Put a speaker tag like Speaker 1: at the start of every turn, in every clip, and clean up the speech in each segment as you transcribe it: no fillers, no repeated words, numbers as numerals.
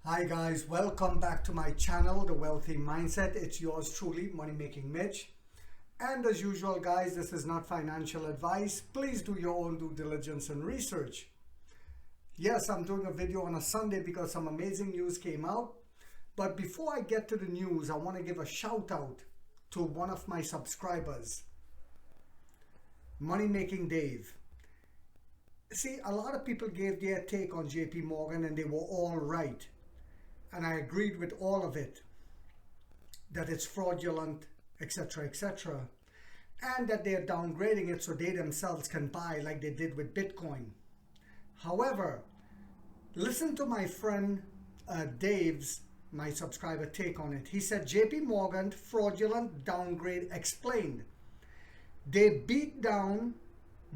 Speaker 1: Hi guys, welcome back to my channel, The Wealthy Mindset. It's yours truly, Money Making Mitch. And as usual guys, this is not financial advice. Please do your own due diligence and research. Yes, I'm doing a video on a Sunday because some amazing news came out. But before I get to the news, I want to give a shout out to one of my subscribers, Money Making Dave. See, a lot of people gave their take on JP Morgan and they were all right. And I agreed with all of it, that it's fraudulent, etc., etc. And that they're downgrading it so they themselves can buy like they did with Bitcoin. However, listen to my friend Dave's, my subscriber, take on it. He said, JP Morgan fraudulent downgrade explained. They beat down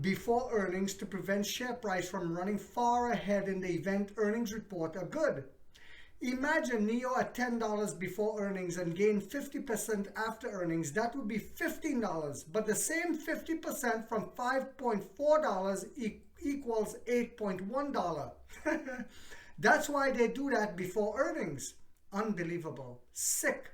Speaker 1: before earnings to prevent share price from running far ahead in the event earnings report are good. Imagine NEO at $10 before earnings and gain 50% after earnings. That would be $15. But the same 50% from $5.4 equals $8.1. That's why they do that before earnings. Unbelievable. Sick.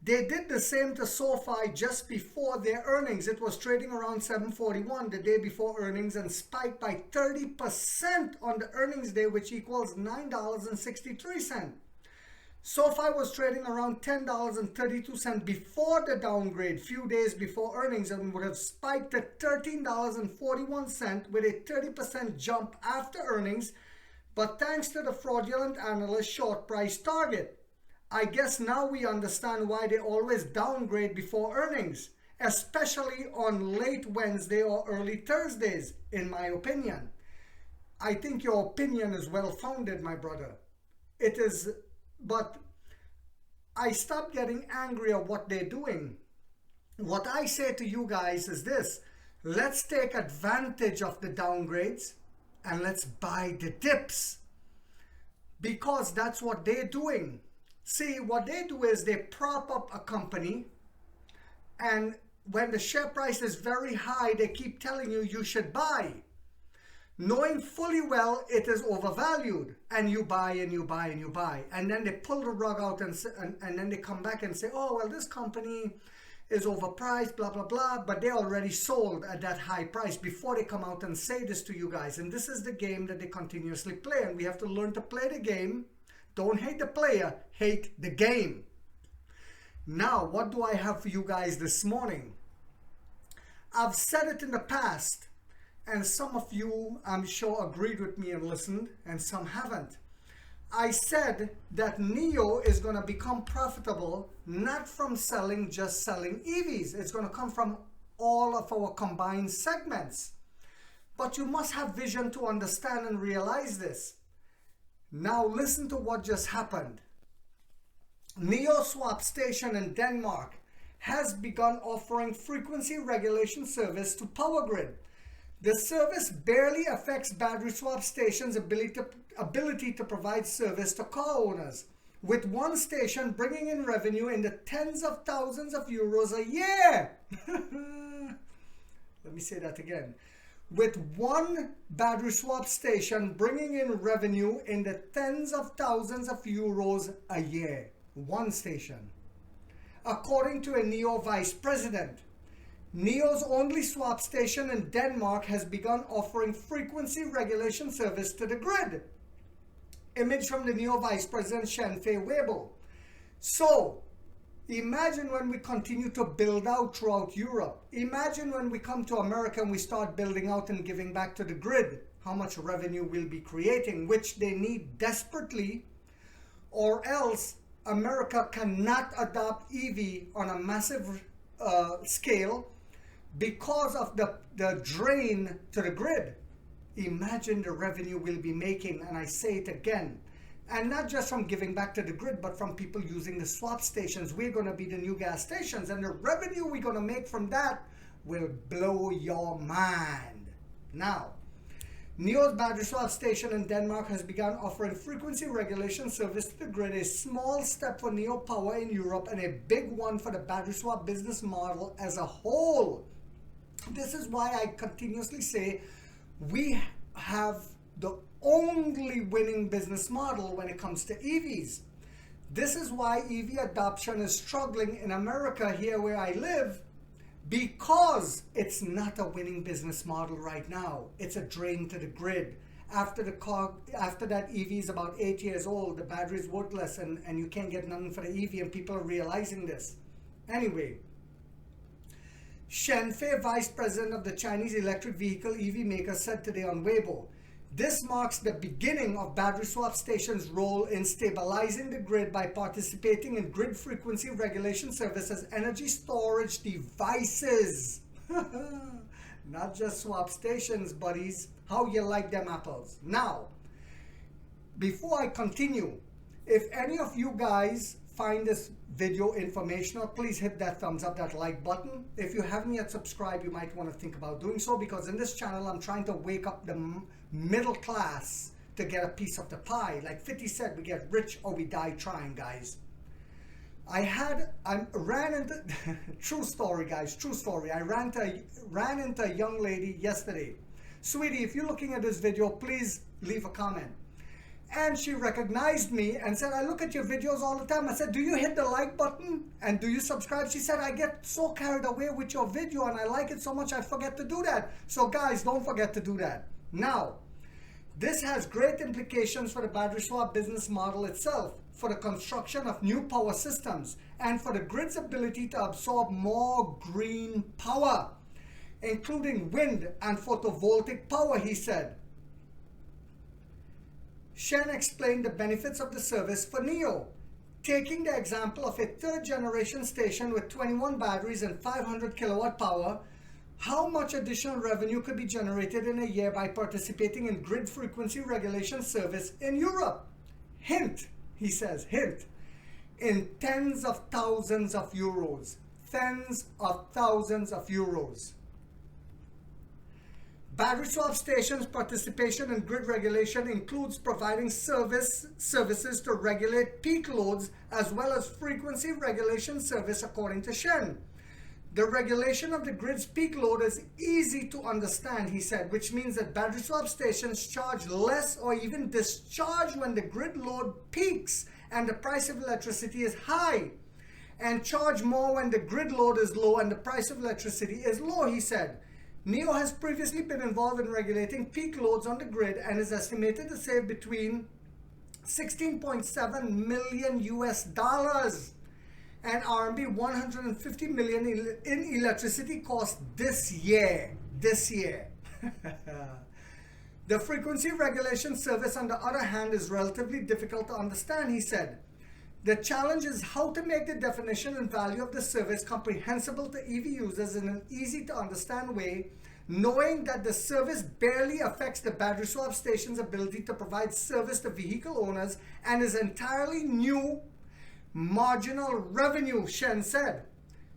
Speaker 1: They did the same to SoFi just before their earnings. It was trading around $7.41 the day before earnings and spiked by 30% on the earnings day, which equals $9.63. SoFi was trading around $10.32 before the downgrade, few days before earnings, and would have spiked to $13.41 with a 30% jump after earnings, but thanks to the fraudulent analyst short price target. I guess now we understand why they always downgrade before earnings, especially on late Wednesday or early Thursdays, in my opinion. I think your opinion is well founded, my brother. It is, but I stopped getting angry at what they're doing. What I say to you guys is this: let's take advantage of the downgrades and let's buy the dips, because that's what they're doing. See, what they do is they prop up a company, and when the share price is very high, they keep telling you you should buy, knowing fully well it is overvalued, and you buy and you buy and you buy, and then they pull the rug out and then they come back and say, oh well, this company is overpriced, blah blah blah, but they already sold at that high price before they come out and say this to you guys. And this is the game that they continuously play, and we have to learn to play the game. Don't hate the player, hate the game. Now, what do I have for you guys this morning? I've said it in the past, and some of you, I'm sure, agreed with me and listened, and some haven't. I said that NEO is going to become profitable, not from just selling EVs. It's going to come from all of our combined segments. But you must have vision to understand and realize this. Now listen to what just happened. NEO Swap Station in Denmark has begun offering frequency regulation service to power grid. The service barely affects battery swap stations' ability to provide service to car owners, with one station bringing in revenue in the tens of thousands of euros a year. Let me say that again. With one battery swap station bringing in revenue in the tens of thousands of euros a year. One station. According to a NEO vice president, NEO's only swap station in Denmark has begun offering frequency regulation service to the grid. Image from the NEO vice president, Shenfei Weibo. So, imagine when we continue to build out throughout Europe. Imagine when we come to America and we start building out and giving back to the grid, how much revenue we'll be creating, which they need desperately, or else America cannot adopt EV on a massive scale because of the drain to the grid. Imagine the revenue we'll be making, and I say it again. And not just from giving back to the grid, but from people using the swap stations. We're going to be the new gas stations, and the revenue we're going to make from that will blow your mind. Now, NEO's battery swap station in Denmark has begun offering frequency regulation service to the grid, a small step for NEO Power in Europe and a big one for the battery swap business model as a whole. This is why I continuously say we have the only winning business model when it comes to EVs. This is why EV adoption is struggling in America, here where I live, because it's not a winning business model right now. It's a drain to the grid. After that EV is about 8 years old, the battery is worthless and you can't get nothing for the EV, and people are realizing this. Anyway, Shen Fei, vice president of the Chinese electric vehicle EV maker, said today on Weibo, this marks the beginning of battery swap stations' role in stabilizing the grid by participating in grid frequency regulation services, energy storage devices. Not just swap stations, buddies. How you like them apples? Now, before I continue, if any of you guys find this video informational, please hit that thumbs up, that like button. If you haven't yet subscribed, you might want to think about doing so, because in this channel, I'm trying to wake up the middle class to get a piece of the pie. Like 50 said, we get rich or we die trying, guys. I ran into, true story, guys, true story. I ran into a young lady yesterday. Sweetie, if you're looking at this video, please leave a comment. And she recognized me and said, I look at your videos all the time. I said, do you hit the like button? And do you subscribe? She said, I get so carried away with your video and I like it so much I forget to do that. So guys, don't forget to do that. Now, this has great implications for the battery swap business model itself, for the construction of new power systems, and for the grid's ability to absorb more green power, including wind and photovoltaic power, he said. Shen explained the benefits of the service for NEO, taking the example of a third-generation station with 21 batteries and 500 kilowatt power. How much additional revenue could be generated in a year by participating in grid frequency regulation service in Europe? Hint, he says, hint, in tens of thousands of euros. Tens of thousands of euros. Battery swap stations' participation in grid regulation includes providing services to regulate peak loads as well as frequency regulation service, according to Shen. The regulation of the grid's peak load is easy to understand, he said, which means that battery swap stations charge less or even discharge when the grid load peaks and the price of electricity is high, and charge more when the grid load is low and the price of electricity is low, he said. NEO has previously been involved in regulating peak loads on the grid and is estimated to save between 16.7 million US dollars and RMB 150 million in electricity costs this year. The frequency regulation service, on the other hand, is relatively difficult to understand, he said. The challenge is how to make the definition and value of the service comprehensible to EV users in an easy to understand way, knowing that the service barely affects the battery swap station's ability to provide service to vehicle owners and is entirely new marginal revenue, Shen said.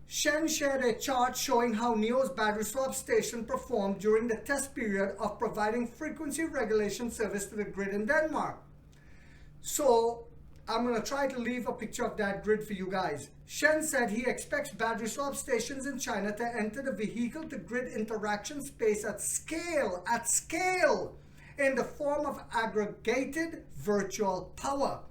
Speaker 1: Shen shared a chart showing how NEO's battery swap station performed during the test period of providing frequency regulation service to the grid in Denmark. So I'm going to try to leave a picture of that grid for you guys. Shen said he expects battery swap stations in China to enter the vehicle-to-grid interaction space at scale, in the form of aggregated virtual power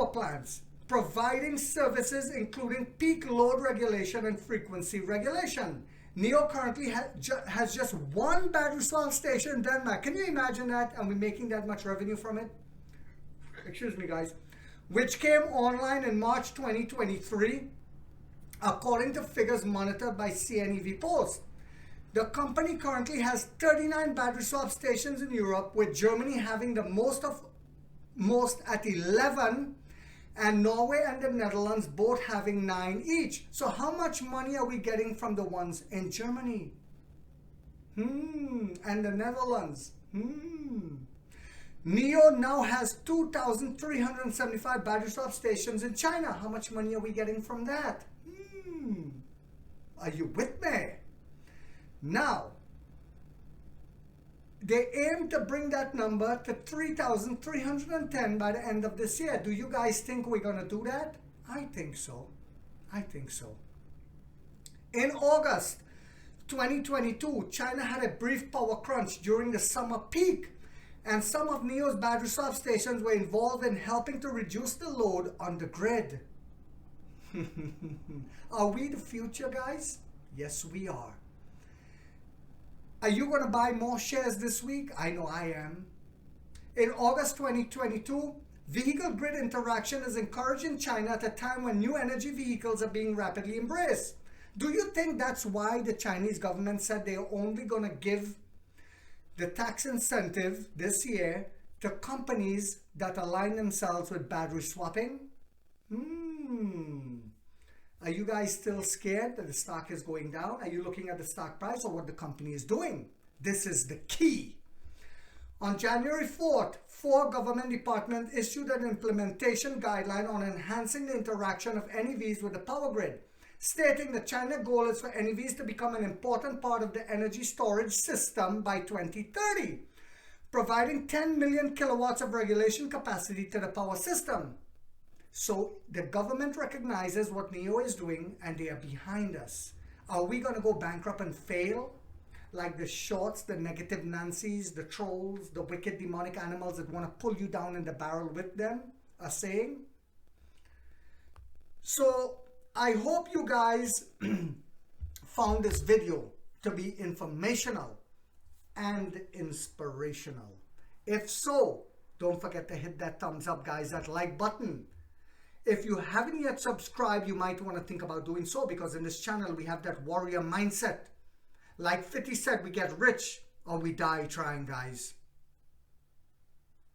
Speaker 1: plants, providing services including peak load regulation and frequency regulation. NEO currently has just one battery swap station in Denmark. Can you imagine that? And we're making that much revenue from it? Excuse me, guys. Which came online in March 2023, according to figures monitored by CNEV Post. The company currently has 39 battery swap stations in Europe, with Germany having the most at 11, and Norway and the Netherlands both having 9 each. So how much money are we getting from the ones in Germany? And the Netherlands? NEO now has 2,375 battery swap stations in China. How much money are we getting from that? Are you with me? Now, they aim to bring that number to 3,310 by the end of this year. Do you guys think we're going to do that? I think so. I think so. In August 2022, China had a brief power crunch during the summer peak, And some of NEO's battery swap stations were involved in helping to reduce the load on the grid. Are we the future, guys? Yes, we are. Are you going to buy more shares this week? I know I am. In August 2022, vehicle grid interaction is encouraged in China at a time when new energy vehicles are being rapidly embraced. Do you think that's why the Chinese government said they're only going to give the tax incentive this year to companies that align themselves with battery swapping? Are you guys still scared that the stock is going down? Are you looking at the stock price or what the company is doing? This is the key. On January 4th, 4 government departments issued an implementation guideline on enhancing the interaction of NEVs with the power grid, stating the China goal is for NEVs to become an important part of the energy storage system by 2030, providing 10 million kilowatts of regulation capacity to the power system. So the government recognizes what NEO is doing and they are behind us. Are we going to go bankrupt and fail? Like the shorts, the negative Nancys, the trolls, the wicked demonic animals that want to pull you down in the barrel with them are saying? So I hope you guys found this video to be informational and inspirational. If so, don't forget to hit that thumbs up, guys, that like button. If you haven't yet subscribed, you might want to think about doing so, because in this channel we have that warrior mindset. Like 50 said, we get rich or we die trying, guys.